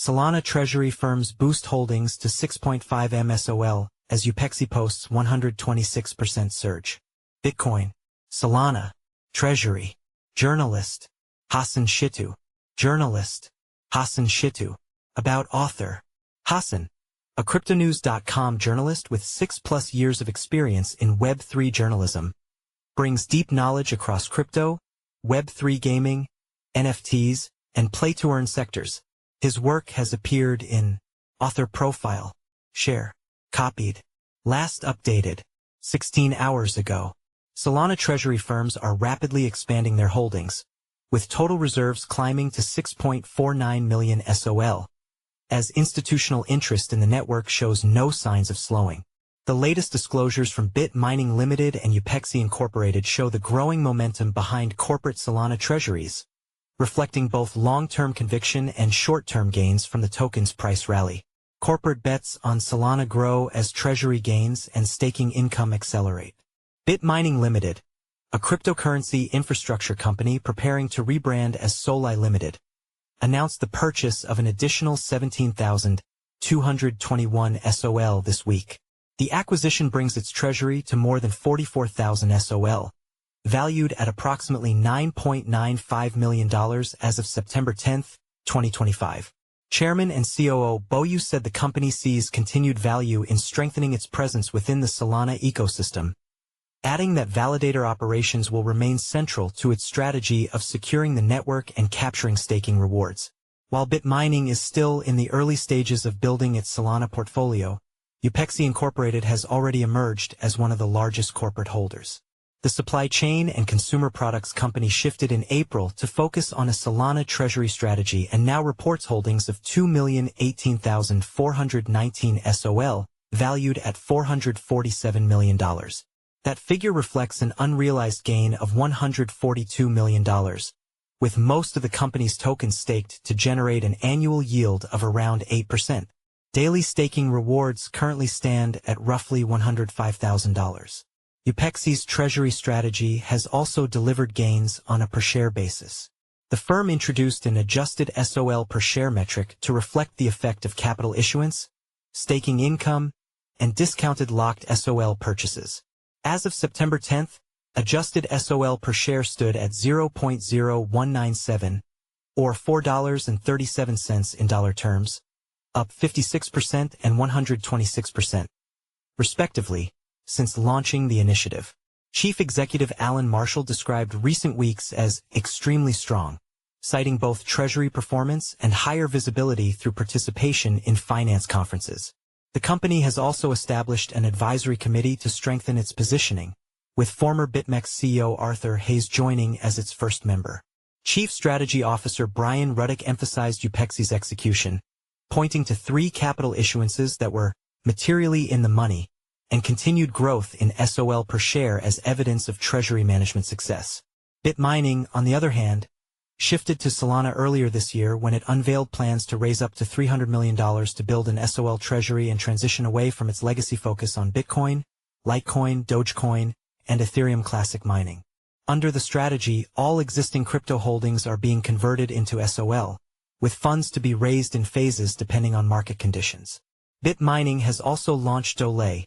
Solana Treasury firms boost holdings to 6.5 M SOL as Upexi posts 126% surge. Bitcoin, Solana, Treasury. Journalist, Hassan Shittu. Journalist, Hassan Shittu. About author, Hassan, a cryptonews.com journalist with 6+ years of experience in Web3 journalism, brings deep knowledge across crypto, Web3 gaming, NFTs, and play-to-earn sectors. His work has appeared in Author Profile, Share, Copied, last updated 16 hours ago. Solana Treasury firms are rapidly expanding their holdings, with total reserves climbing to 6.49 million SOL, as institutional interest in the network shows no signs of slowing. The latest disclosures from Bit Mining Limited and Upexi Incorporated show the growing momentum behind corporate Solana treasuries, reflecting both long-term conviction and short-term gains from the token's price rally. Corporate bets on Solana grow as treasury gains and staking income accelerate. Bit Mining Limited, a cryptocurrency infrastructure company preparing to rebrand as SOLAI Limited, announced the purchase of an additional 17,221 SOL this week. The acquisition brings its treasury to more than 44,000 SOL, valued at approximately $9.95 million as of September 10, 2025. Chairman and COO Boyu said the company sees continued value in strengthening its presence within the Solana ecosystem, adding that validator operations will remain central to its strategy of securing the network and capturing staking rewards. While Bit Mining is still in the early stages of building its Solana portfolio, Upexi Incorporated has already emerged as one of the largest corporate holders. The supply chain and consumer products company shifted in April to focus on a Solana treasury strategy and now reports holdings of 2,018,419 SOL, valued at $447 million. That figure reflects an unrealized gain of $142 million, with most of the company's tokens staked to generate an annual yield of around 8%. Daily staking rewards currently stand at roughly $105,000. Upexi's treasury strategy has also delivered gains on a per-share basis. The firm introduced an adjusted SOL per share metric to reflect the effect of capital issuance, staking income, and discounted locked SOL purchases. As of September 10, adjusted SOL per share stood at 0.0197, or $4.37 in dollar terms, up 56% and 126%, respectively, since launching the initiative. Chief Executive Alan Marshall described recent weeks as extremely strong, citing both treasury performance and higher visibility through participation in finance conferences. The company has also established an advisory committee to strengthen its positioning, with former BitMEX CEO Arthur Hayes joining as its first member. Chief Strategy Officer Brian Ruddick emphasized Upexi's execution, pointing to 3 capital issuances that were materially in the money and continued growth in SOL per share as evidence of treasury management success. Bit Mining, on the other hand, shifted to Solana earlier this year when it unveiled plans to raise up to $300 million to build an SOL treasury and transition away from its legacy focus on Bitcoin, Litecoin, Dogecoin, and Ethereum classic mining. Under the strategy, all existing crypto holdings are being converted into SOL, with funds to be raised in phases depending on market conditions. Bit Mining has also launched SOLAI,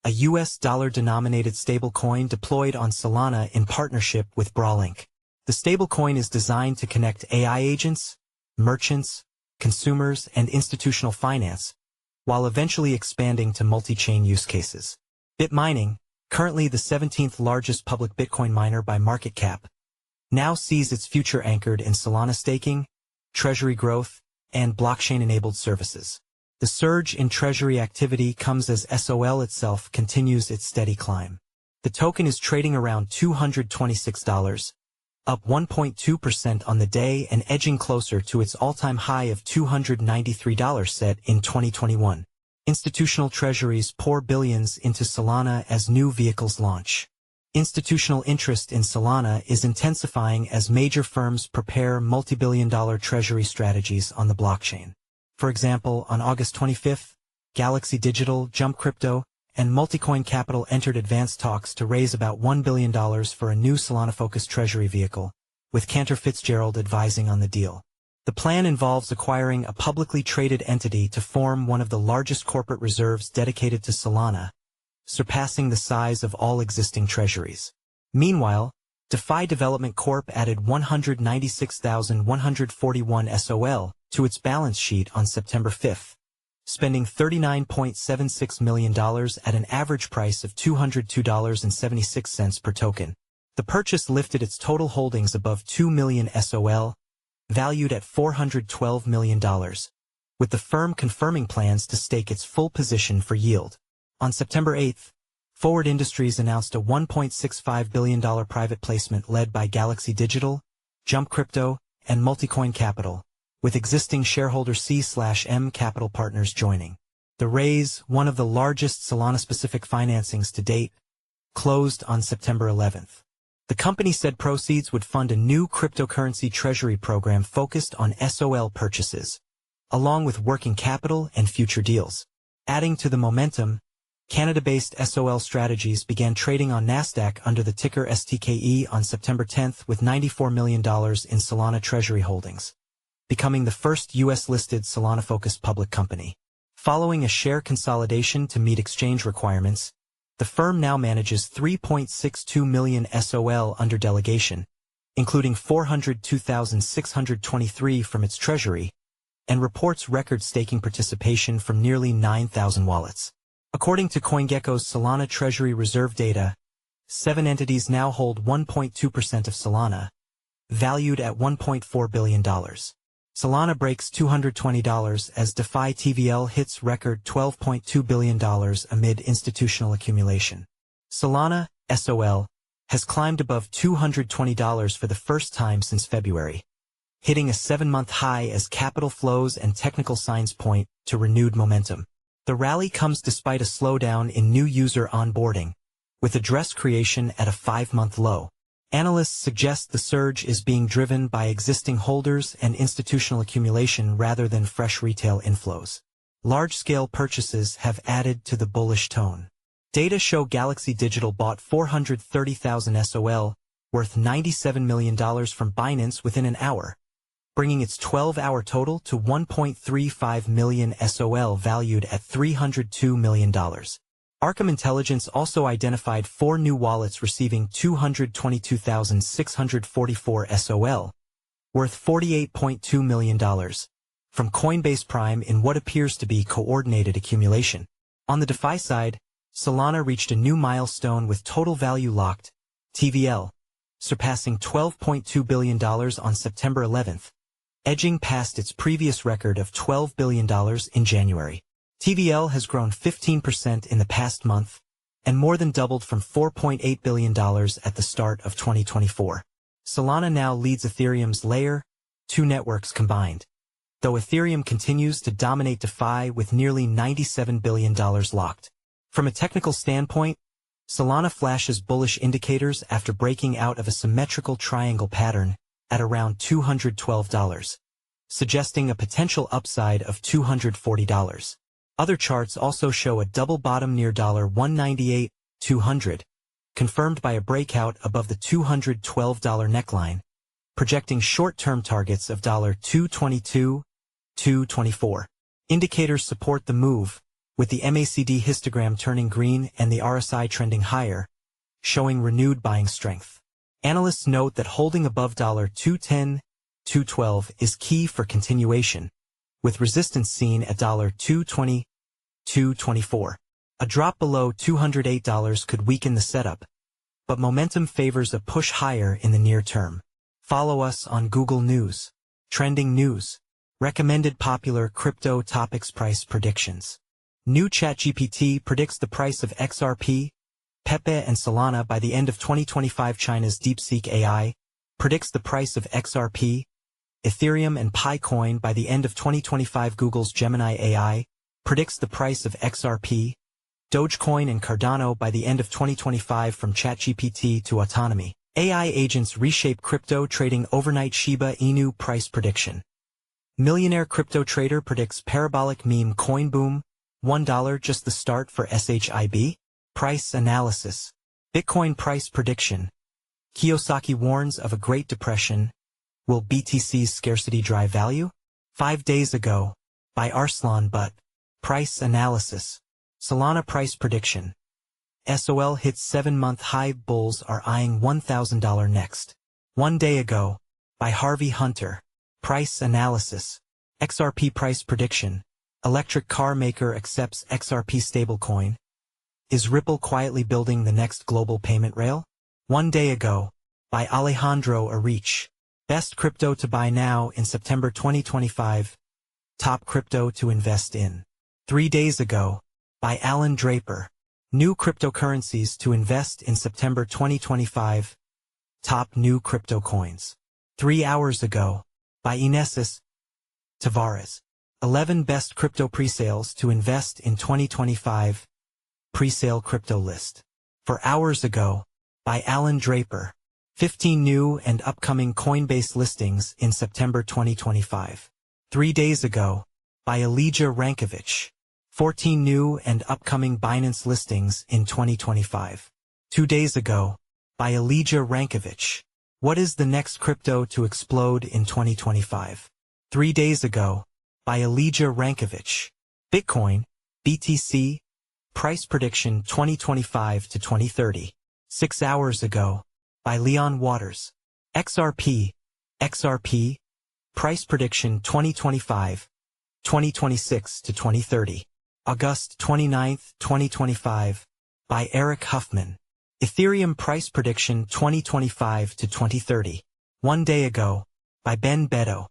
a US dollar-denominated stablecoin deployed on Solana in partnership with Brawlink. The stablecoin is designed to connect AI agents, merchants, consumers, and institutional finance, while eventually expanding to multi-chain use cases. Bit Mining, currently the 17th largest public Bitcoin miner by market cap, now sees its future anchored in Solana staking, treasury growth, and blockchain-enabled services. The surge in treasury activity comes as SOL itself continues its steady climb. The token is trading around $226, up 1.2% on the day and edging closer to its all-time high of $293 set in 2021. Institutional treasuries pour billions into Solana as new vehicles launch. Institutional interest in Solana is intensifying as major firms prepare multi-billion-dollar treasury strategies on the blockchain. For example, on August 25, Galaxy Digital, Jump Crypto, and Multicoin Capital entered advanced talks to raise about $1 billion for a new Solana-focused treasury vehicle, with Cantor Fitzgerald advising on the deal. The plan involves acquiring a publicly traded entity to form one of the largest corporate reserves dedicated to Solana, surpassing the size of all existing treasuries. Meanwhile, DeFi Development Corp added 196,141 SOL to its balance sheet on September 5, spending $39.76 million at an average price of $202.76 per token. The purchase lifted its total holdings above 2 million SOL, valued at $412 million, with the firm confirming plans to stake its full position for yield. On September 8, Forward Industries announced a $1.65 billion private placement led by Galaxy Digital, Jump Crypto, and Multicoin Capital, with existing shareholder C/M Capital Partners joining. The raise, one of the largest Solana-specific financings to date, closed on September 11th. The company said proceeds would fund a new cryptocurrency treasury program focused on SOL purchases, along with working capital and future deals. Adding to the momentum, Canada-based SOL Strategies began trading on Nasdaq under the ticker STKE on September 10 with $94 million in Solana Treasury holdings, becoming the first U.S.-listed Solana-focused public company. Following a share consolidation to meet exchange requirements, the firm now manages 3.62 million SOL under delegation, including 402,623 from its treasury, and reports record staking participation from nearly 9,000 wallets. According to CoinGecko's Solana Treasury reserve data, 7 entities now hold 1.2% of Solana, valued at $1.4 billion. Solana breaks $220 as DeFi TVL hits record $12.2 billion amid institutional accumulation. Solana, SOL, has climbed above $220 for the first time since February, hitting a 7-month high as capital flows and technical signs point to renewed momentum. The rally comes despite a slowdown in new user onboarding, with address creation at a 5-month low. Analysts suggest the surge is being driven by existing holders and institutional accumulation rather than fresh retail inflows. Large-scale purchases have added to the bullish tone. Data show Galaxy Digital bought 430,000 SOL, worth $97 million from Binance within an hour, bringing its 12-hour total to 1.35 million SOL valued at $302 million. Arkham Intelligence also identified 4 new wallets receiving 222,644 SOL, worth $48.2 million, from Coinbase Prime in what appears to be coordinated accumulation. On the DeFi side, Solana reached a new milestone with total value locked, TVL, surpassing $12.2 billion on September 11th, edging past its previous record of $12 billion in January. TVL has grown 15% in the past month, and more than doubled from $4.8 billion at the start of 2024. Solana now leads Ethereum's Layer 2 networks combined, though Ethereum continues to dominate DeFi with nearly $97 billion locked. From a technical standpoint, Solana flashes bullish indicators after breaking out of a symmetrical triangle pattern at around $212, suggesting a potential upside of $240. Other charts also show a double bottom near $198.200, confirmed by a breakout above the $212 neckline, projecting short-term targets of $222.224. Indicators support the move, with the MACD histogram turning green and the RSI trending higher, showing renewed buying strength. Analysts note that holding above $210.212 is key for continuation, with resistance seen at $220.224. A drop below $208 could weaken the setup, but momentum favors a push higher in the near term. Follow us on Google News. Trending news. Recommended popular crypto topics price predictions. New ChatGPT predicts the price of XRP, Pepe and Solana by the end of 2025. China's DeepSeek AI predicts the price of XRP, Ethereum and Picoin by the end of 2025. Google's Gemini AI predicts the price of XRP, Dogecoin and Cardano by the end of 2025. From ChatGPT to autonomy, AI agents reshape crypto trading overnight. Shiba Inu price prediction. Millionaire crypto trader predicts parabolic meme coin boom, $1 just the start for SHIB? Price analysis. Bitcoin price prediction. Kiyosaki warns of a Great Depression, Will BTC's scarcity drive value? 5 days ago, by Arslan Butt. Price analysis. Solana price prediction. SOL hits 7-month high, bulls are eyeing $1,000 next. 1 day ago, by Harvey Hunter. Price analysis. XRP price prediction. Electric car maker accepts XRP stablecoin. Is Ripple quietly building the next global payment rail? 1 day ago, by Alejandro Arich. Best crypto to buy now in September 2025. Top crypto to invest in. 3 days ago, by Alan Draper. New cryptocurrencies to invest in September 2025. Top new crypto coins. 3 hours ago, by Inesis Tavares. 11 best crypto presales to invest in 2025. Presale crypto list. 4 hours ago, by Alan Draper. 15 new and upcoming Coinbase listings in September 2025. 3 days ago, by Elijah Rankovich. 14 new and upcoming Binance listings in 2025. 2 days ago, by Elijah Rankovich. What is the next crypto to explode in 2025? 3 days ago, by Elijah Rankovich. Bitcoin, BTC, price prediction 2025 to 2030. 6 hours ago, by Leon Waters. XRP, price prediction 2025, 2026 to 2030. August 29, 2025, by Eric Huffman. Ethereum price prediction 2025 to 2030. 1 day ago, by Ben Beto.